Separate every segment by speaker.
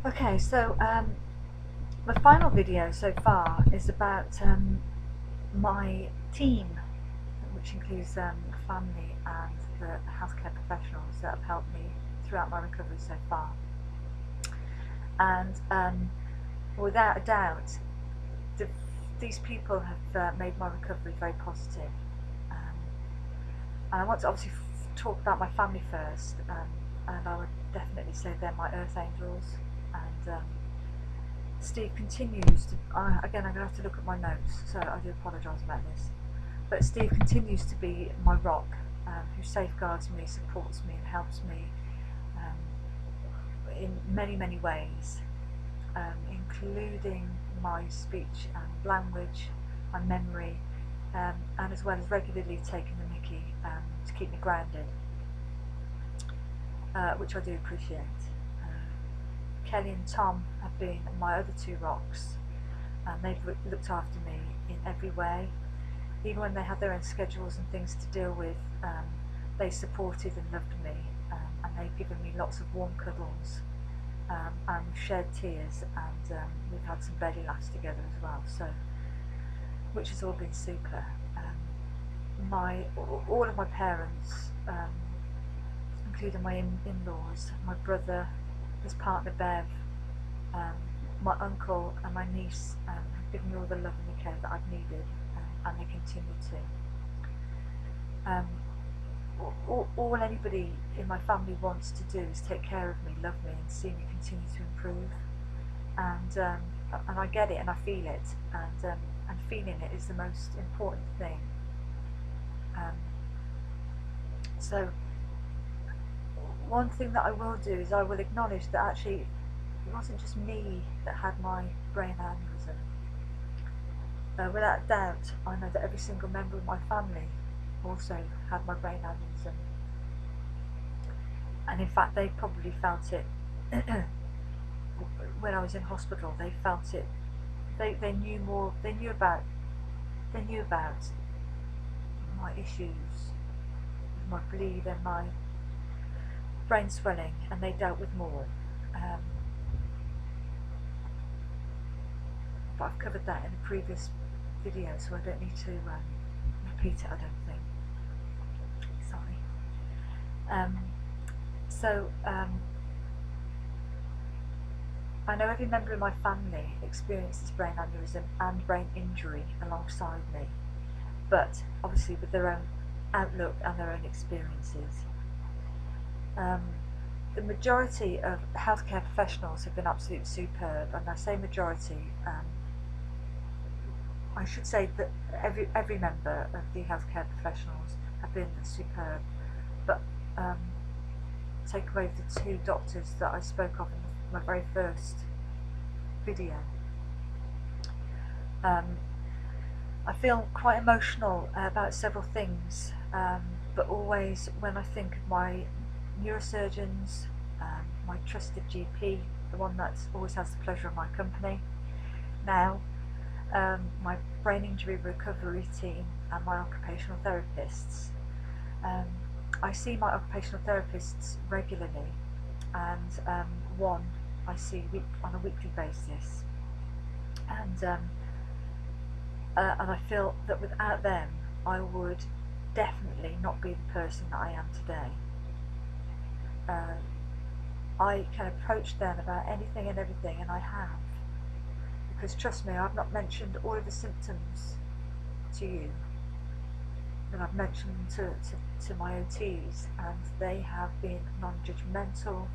Speaker 1: Okay, so the final video so far is about my team, which includes family and the healthcare professionals that have helped me throughout my recovery so far. And without a doubt, the, these people have made my recovery very positive. Um, and I want to obviously talk about my family first, and I would definitely say they're my earth angels. And Steve continues to, again, I'm going to have to look at my notes, so I do apologise about this. But Steve continues to be my rock, who safeguards me, supports me, and helps me in many, many ways, including my speech and language, my memory, and as well as regularly taking the mickey to keep me grounded, which I do appreciate. Kelly and Tom have been my other two rocks, and they've looked after me in every way. Even when they had their own schedules and things to deal with, they supported and loved me, and they've given me lots of warm cuddles, and we've shared tears, and we've had some belly laughs together as well, so which has all been super. All of my parents, including my in-laws, my brother, his partner Bev, my uncle and my niece have given me all the love and the care that I've needed, and they continue to. All anybody in my family wants to do is take care of me, love me, and see me continue to improve. And I get it, and I feel it, and feeling it is the most important thing. So one thing that I will do is I will acknowledge that actually it wasn't just me that had my brain aneurysm. Without doubt, I know that every single member of my family also had my brain aneurysm, and in fact they probably felt it when I was in hospital. They felt it. They knew more. They knew about my issues with my bleed and my brain swelling, and they dealt with more. But I've covered that in a previous video, so I don't need to repeat it, I don't think. Sorry. I know every member of my family experiences brain aneurysm and brain injury alongside me, but obviously with their own outlook and their own experiences. The majority of healthcare professionals have been absolutely superb, and I say majority, I should say that every member of the healthcare professionals have been superb, but take away the two doctors that I spoke of in my very first video. I feel quite emotional about several things, but always when I think of my neurosurgeons, my trusted GP, the one that always has the pleasure of my company now, my brain injury recovery team, and my occupational therapists. I see my occupational therapists regularly, and one I see on a weekly basis, and I feel that without them I would definitely not be the person that I am today. I can approach them about anything and everything, and I have, because trust me, I've not mentioned all of the symptoms to you, and I've mentioned them to my OTs, and they have been non-judgmental,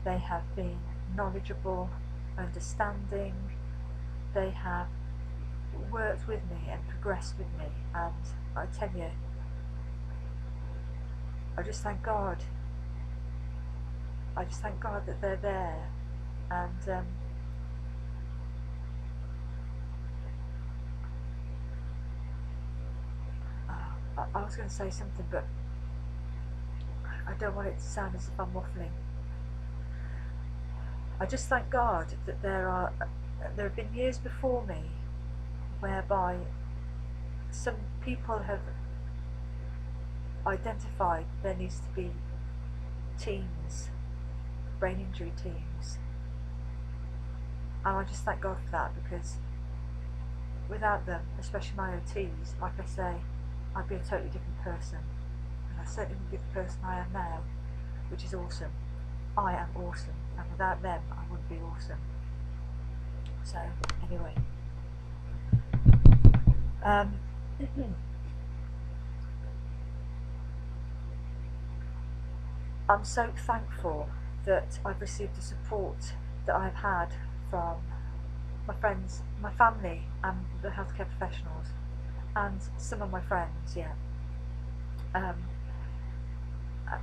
Speaker 1: they have been knowledgeable, understanding, they have worked with me and progressed with me, and I tell you, I just thank God. I just thank God that they're there, and I was going to say something, but I don't want it to sound as if I'm waffling. I just thank God that there have been years before me whereby some people have identified there needs to be teams, brain injury teams, and I just thank God for that, because without them, especially my OTs, like I say, I'd be a totally different person, and I certainly wouldn't be the person I am now, which is awesome. I am awesome, and without them I wouldn't be awesome. So anyway, I'm so thankful that I've received the support that I've had from my friends, my family, and the healthcare professionals, and some of my friends. Yeah, um,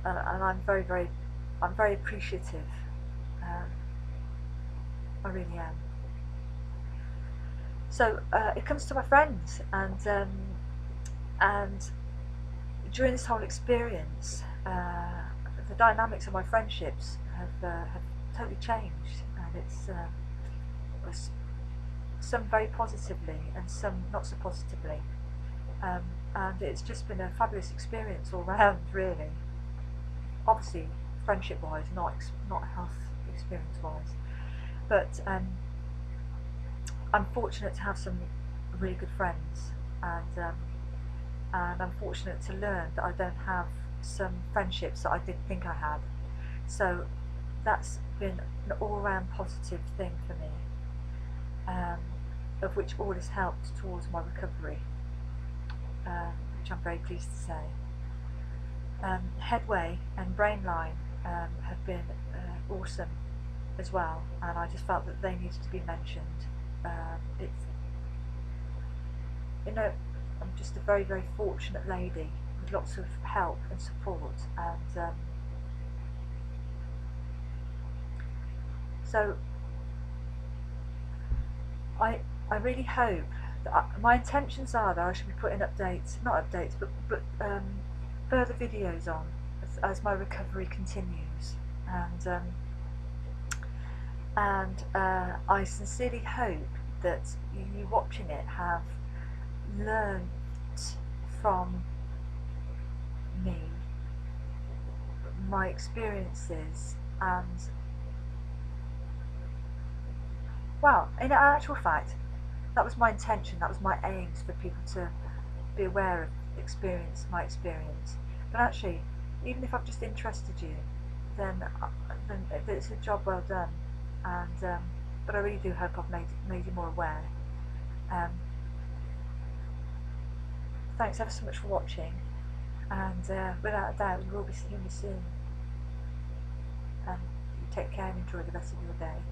Speaker 1: and I'm very appreciative. Um, I really am. So it comes to my friends, and during this whole experience, the dynamics of my friendships have totally changed, and it's some very positively and some not so positively. Um, and it's just been a fabulous experience all round, really. Obviously, friendship-wise, not health experience-wise, but I'm fortunate to have some really good friends, and I'm fortunate to learn that I don't have some friendships that I did think I had. So that's been an all-round positive thing for me, um, of which all has helped towards my recovery, which I'm very pleased to say. Headway and Brainline have been awesome as well, and I just felt that they needed to be mentioned. It's, you know, I'm just a very fortunate lady with lots of help and support, and so I really hope that my intentions are that I should be putting updates, not updates, but further videos on as my recovery continues, and I sincerely hope that you watching it have learned from me, my experiences, and well, in actual fact, that was my intention, that was my aims, for people to be aware of my experience. But actually, even if I've just interested you, then it's a job well done. And but I really do hope I've made you more aware. Um, thanks ever so much for watching, and without a doubt, you will be seeing me soon. You take care and enjoy the rest of your day.